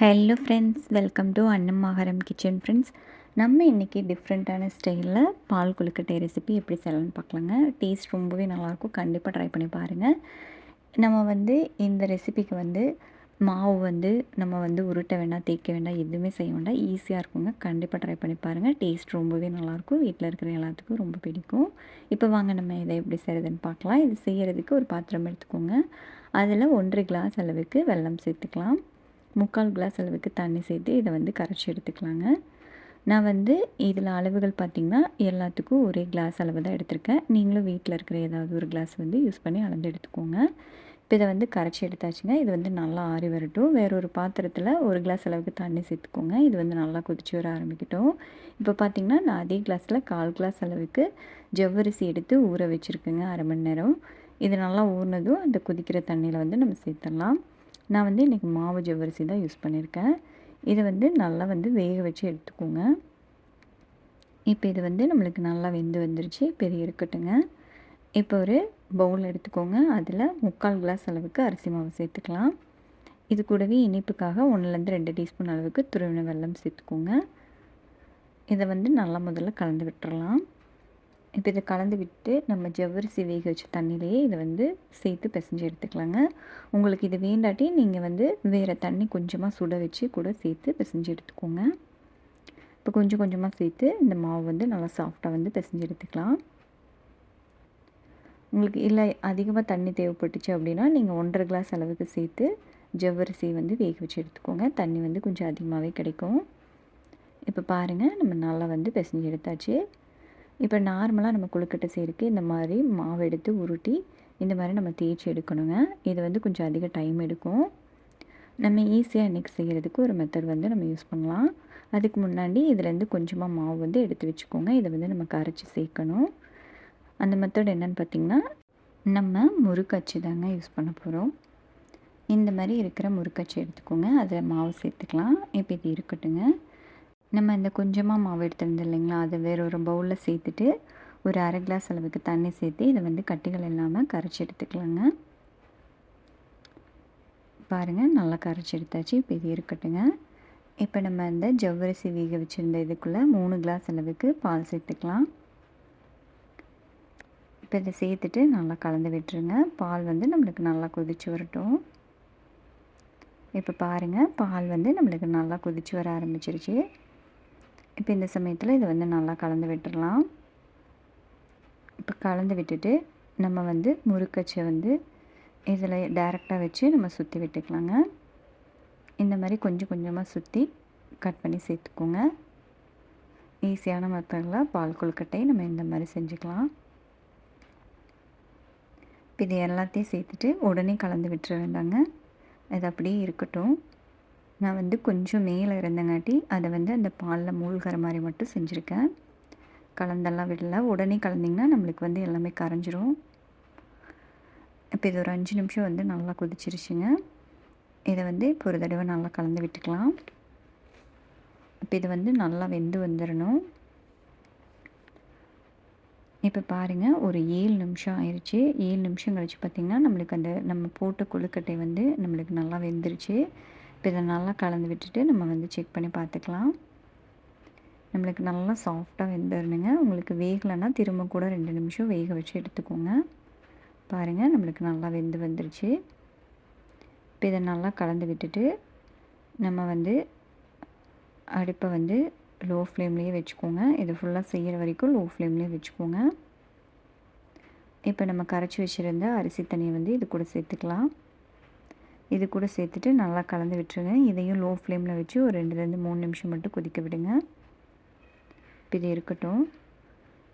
Hello friends, welcome to Annamakaram kitchen friends. நம்ம இன்றைக்கி டிஃப்ரெண்ட்டான ஸ்டைலில் பால் கொழுக்கட்டை ரெசிபி எப்படி செய்யலாம்னு பார்க்கலாங்க. டேஸ்ட் ரொம்பவே நல்லாயிருக்கும். கண்டிப்பாக ட்ரை பண்ணி பாருங்கள். நம்ம இந்த ரெசிபிக்கு மாவு நம்ம உருட்ட வேண்டாம், தேய்க்க வேண்டாம், எதுவுமே செய்ய வேண்டாம். ஈஸியாக இருக்குங்க. கண்டிப்பாக ட்ரை பண்ணி பாருங்கள். டேஸ்ட் ரொம்பவே நல்லாயிருக்கும். வீட்டில் இருக்கிற எல்லாத்துக்கும் ரொம்ப பிடிக்கும். இப்போ வாங்க நம்ம இதை எப்படி செய்கிறதுன்னு பார்க்கலாம். இது செய்கிறதுக்கு ஒரு பாத்திரம் எடுத்துக்கோங்க. அதில் 1 கிளாஸ் அளவுக்கு வெல்லம் சேர்த்துக்கலாம். 3/4 கிளாஸ் அளவுக்கு தண்ணி சேர்த்து இதை கரைச்சி எடுத்துக்கலாங்க. நான் இதில் அளவுகள் பார்த்திங்கன்னா எல்லாத்துக்கும் ஒரே கிளாஸ் அளவு தான் எடுத்திருக்கேன். நீங்களும் வீட்டில் இருக்கிற ஏதாவது ஒரு கிளாஸ் யூஸ் பண்ணி அளந்து எடுத்துக்கோங்க. இப்போ இதை கரைச்சி எடுத்தாச்சுங்க. இது நல்லா ஆறி வரட்டும். வேற ஒரு பாத்திரத்தில் 1 கிளாஸ் அளவுக்கு தண்ணி சேர்த்துக்கோங்க. இது நல்லா கொதிச்சு வர ஆரம்பிக்கட்டும். இப்போ பார்த்திங்கன்னா நான் அதே கிளாஸில் 1/4 கிளாஸ் அளவுக்கு ஜவ்வரிசி எடுத்து ஊற வச்சுருக்கேங்க 1/2 மணி நேரம். இது நல்லா ஊறினதும் அந்த கொதிக்கிற தண்ணியில் நம்ம சேர்த்துடலாம். நான் இன்றைக்கி மாவு ஜவ்வரிசி தான் யூஸ் பண்ணியிருக்கேன். இதை நல்லா வேக வச்சு எடுத்துக்கோங்க. இப்போ இது நம்மளுக்கு நல்லா வெந்து வந்துருச்சு. இப்போ இது இருக்கட்டுங்க. இப்போ ஒரு பவுல் எடுத்துக்கோங்க. அதில் 3/4 கிளாஸ் அளவுக்கு அரிசி மாவு சேர்த்துக்கலாம். இது கூடவே இனிப்புக்காக 1லேருந்து 2 டீஸ்பூன் அளவுக்கு துருவின வெல்லம் சேர்த்துக்கோங்க. இதை நல்லா முதல்ல கலந்து விட்டுறலாம். இப்போ இதை கலந்து விட்டு நம்ம ஜவ்வரிசி வேக வச்ச தண்ணியிலேயே இதை சேர்த்து பிசைஞ்சு எடுத்துக்கலாங்க. உங்களுக்கு இது வேண்டாட்டி நீங்கள் வேறு தண்ணி கொஞ்சமாக சுட வச்சு கூட சேர்த்து பிசைஞ்சு எடுத்துக்கோங்க. இப்போ கொஞ்சம் கொஞ்சமாக சேர்த்து இந்த மாவு நல்லா சாஃப்டாக பிசைஞ்சு எடுத்துக்கலாம். உங்களுக்கு இல்லை அதிகமாக தண்ணி தேவைப்பட்டுச்சு அப்படின்னா நீங்கள் 1/2 கிளாஸ் அளவுக்கு சேர்த்து ஜவ்வரிசி வேக வச்சு எடுத்துக்கோங்க. தண்ணி கொஞ்சம் அதிகமாகவே கிடைக்கும். இப்போ பாருங்கள், நம்ம நல்லா பிசைஞ்சு எடுத்தாச்சு. இப்போ நார்மலாக நம்ம கொழுக்கட்டை செய்கிறதுக்கு இந்த மாதிரி மாவு எடுத்து உருட்டி இந்த மாதிரி நம்ம தேய்ச்சி எடுக்கணுங்க. இது கொஞ்சம் அதிக டைம் எடுக்கும். நம்ம ஈஸியாக இன்றைக்கி செய்கிறதுக்கு ஒரு மெத்தட் நம்ம யூஸ் பண்ணலாம். அதுக்கு முன்னாடி இதுலேருந்து கொஞ்சமாக மாவு எடுத்து வச்சுக்கோங்க. இதை நம்ம கரைச்சி சேர்க்கணும். அந்த மெத்தட் என்னென்னு பார்த்திங்கன்னா, நம்ம முறுக்கச்சு தாங்க யூஸ் பண்ண போகிறோம். இந்த மாதிரி இருக்கிற முறுக்கச்சு எடுத்துக்கோங்க. அதில் மாவு சேர்த்துக்கலாம். இப்போ இது இருக்கட்டுங்க. நம்ம இந்த கொஞ்சமாக மாவு எடுத்துருந்தோம் இல்லைங்களா, அதை வேற ஒரு பவுலில் சேர்த்துட்டு ஒரு 1/2 கிளாஸ் அளவுக்கு தண்ணி சேர்த்து இதை கட்டிகள் இல்லாமல் கரைச்சி எடுத்துக்கலாங்க. பாருங்கள், நல்லா கரைச்சி எடுத்தாச்சு. இப்போ இது இருக்கட்டுங்க. இப்போ நம்ம இந்த ஜவ்வரிசி வேக வச்சுருந்த இதுக்குள்ளே 3 கிளாஸ் அளவுக்கு பால் சேர்த்துக்கலாம். இப்போ இதை சேர்த்துட்டு நல்லா கலந்து விட்டுருங்க. பால் நம்மளுக்கு நல்லா கொதிச்சு வரட்டும். இப்போ பாருங்கள், பால் நம்மளுக்கு நல்லா கொதிச்சு வர ஆரம்பிச்சிருச்சு. இப்போ இந்த சமயத்தில் இதை நல்லா கலந்து விட்டுடலாம். இப்போ கலந்து விட்டுட்டு நம்ம முறுக்கச்சை இதில் டைரெக்டாக வச்சு நம்ம சுற்றி விட்டுக்கலாங்க. இந்த மாதிரி கொஞ்சம் கொஞ்சமாக சுற்றி கட் பண்ணி சேர்த்துக்கோங்க. ஈஸியான மெத்தடில் பால் கொழுக்கட்டை நம்ம இந்த மாதிரி செஞ்சுக்கலாம். இப்போ இது எல்லாத்தையும் சேர்த்துட்டு உடனே கலந்து விட்டுற வேண்டாங்க. இது அப்படியே இருக்கட்டும். நான் கொஞ்சம் மேலே இருந்தங்காட்டி அதை அந்த பாலில் மூழ்கிற மாதிரி மட்டும் செஞ்சுருக்கேன். கலந்தெல்லாம் விடல. உடனே கலந்திங்கன்னா நம்மளுக்கு எல்லாமே கரைஞ்சிரும். இப்போ இது ஒரு 5 நிமிஷம் நல்லா கொதிச்சிருச்சுங்க. இதை இப்போ ஒரு தடவை நல்லா கலந்து விட்டுக்கலாம். இப்போ இது நல்லா வெந்து வந்துடணும். இப்போ பாருங்கள், ஒரு 7 நிமிஷம் ஆயிடுச்சு. 7 நிமிஷம் கழிச்சு பார்த்திங்கன்னா நம்மளுக்கு நம்ம போட்ட கொழுக்கட்டை நம்மளுக்கு நல்லா வெந்துருச்சு. இப்போ இதை நல்லா கலந்து விட்டுட்டு நம்ம செக் பண்ணி பார்த்துக்கலாம். நம்மளுக்கு நல்லா சாஃப்டாக வெந்துடணுங்க. உங்களுக்கு வேகலைன்னா திரும்ப கூட 2 நிமிஷம் வேக வச்சு எடுத்துக்கோங்க. பாருங்கள், நம்மளுக்கு நல்லா வெந்து வந்துருச்சு. இப்போ இதை நல்லா கலந்து விட்டுட்டு நம்ம அடுப்பை லோ ஃப்ளேம்லேயே வச்சுக்கோங்க. இது ஃபுல்லாக செய்கிற வரைக்கும் லோ ஃப்ளேம்லேயே வச்சுக்கோங்க. இப்போ நம்ம கரைச்சி வச்சுருந்த அரிசி தண்ணியை இது கூட சேர்த்துக்கலாம். இது கூட சேர்த்துட்டு நல்லா கலந்து விட்டுருங்க. இதையும் லோ ஃப்ளேமில் வச்சு ஒரு 2லேருந்து 3 நிமிஷம் மட்டும் கொதிக்க விடுங்க. இப்போ இது இருக்கட்டும்.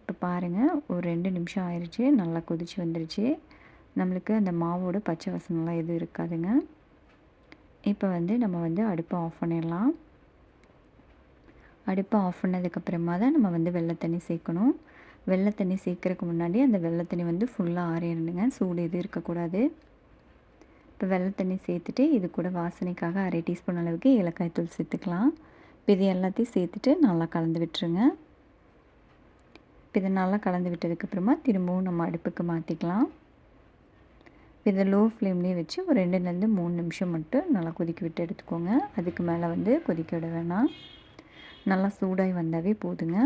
இப்போ பாருங்கள், ஒரு 2 நிமிஷம் ஆயிடுச்சு. நல்லா கொதிச்சு வந்துருச்சு. நம்மளுக்கு அந்த மாவோட பச்சை வாசனைலாம் எதுவும் இருக்காதுங்க. இப்போ நம்ம அடுப்பை ஆஃப் பண்ணிடலாம். அடுப்பை ஆஃப் பண்ணதுக்கப்புறமா தான் நம்ம வெள்ளை தண்ணி சேர்க்கணும். வெள்ளை தண்ணி சேர்க்குறதுக்கு முன்னாடி அந்த வெள்ளை தண்ணி ஃபுல்லாக ஆறிடணுங்க. சூடு எதுவும் இருக்கக்கூடாது. இப்போ வெள்ளை தண்ணி சேர்த்துட்டு இது கூட வாசனைக்காக 1/2 டீஸ்பூன் அளவுக்கு ஏலக்காய் தூள் சேர்த்துக்கலாம். இப்போ இது எல்லாத்தையும் சேர்த்துட்டு நல்லா கலந்து விட்டுருங்க. இப்போ இதை நல்லா கலந்து விட்டதுக்கப்புறமா திரும்பவும் நம்ம அடுப்புக்கு மாற்றிக்கலாம். இதை லோ ஃப்ளேம்லேயே வச்சு ஒரு 2லேருந்து 3 நிமிஷம் மட்டும் நல்லா கொதிக்க விட்டு எடுத்துக்கோங்க. அதுக்கு மேலே வந்து கொதிக்க விட வேணாம். நல்லா சூடாகி வந்தாவே போதுங்க.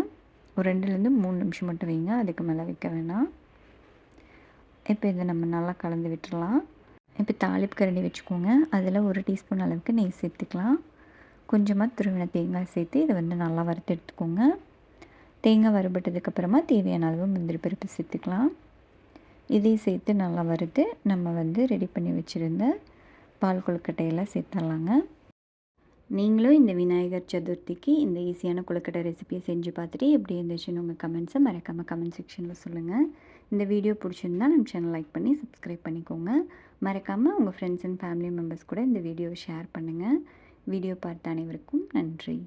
ஒரு 2லேருந்து 3 நிமிஷம் மட்டும் வைங்க, அதுக்கு மேலே வைக்க வேணாம். இப்போ இதை நம்ம நல்லா கலந்து விட்டுறலாம். இப்போ தாளிப்பு கரண்டி வச்சுக்கோங்க. அதில் 1 டீஸ்பூன் அளவுக்கு நெய் சேர்த்துக்கலாம். கொஞ்சமாக துருவின தேங்காய் சேர்த்து இதை வந்து நல்லா வறுத்து எடுத்துக்கோங்க. தேங்காய் வறுபட்டதுக்கப்புறமா தேவையான அளவு முந்திரி பருப்பு சேர்த்துக்கலாம். இதையும் சேர்த்து நல்லா வறுத்து நம்ம வந்து ரெடி பண்ணி வச்சுருந்த பால் கொழுக்கட்டையெல்லாம் சேர்த்துடலாங்க. நீங்களும் இந்த விநாயகர் சதுர்த்திக்கு இந்த ஈஸியான கொழுக்கட்டை ரெசிபியை செஞ்சு பார்த்துட்டு எப்படி இருந்துச்சுன்னு உங்கள் கமெண்ட்ஸை மறக்காமல் கமெண்ட் செக்ஷனில் சொல்லுங்கள். இந்த வீடியோ பிடிச்சிருந்தா நம்ம சேனல் லைக் பண்ணி சப்ஸ்கிரைப் பண்ணிக்கோங்க. மறக்காமல் உங்கள் ஃப்ரெண்ட்ஸ் அண்ட் ஃபேமிலி மெம்பர்ஸ் கூட இந்த வீடியோவை ஷேர் பண்ணுங்கள். வீடியோ பார்த்த அனைவருக்கும் நன்றி.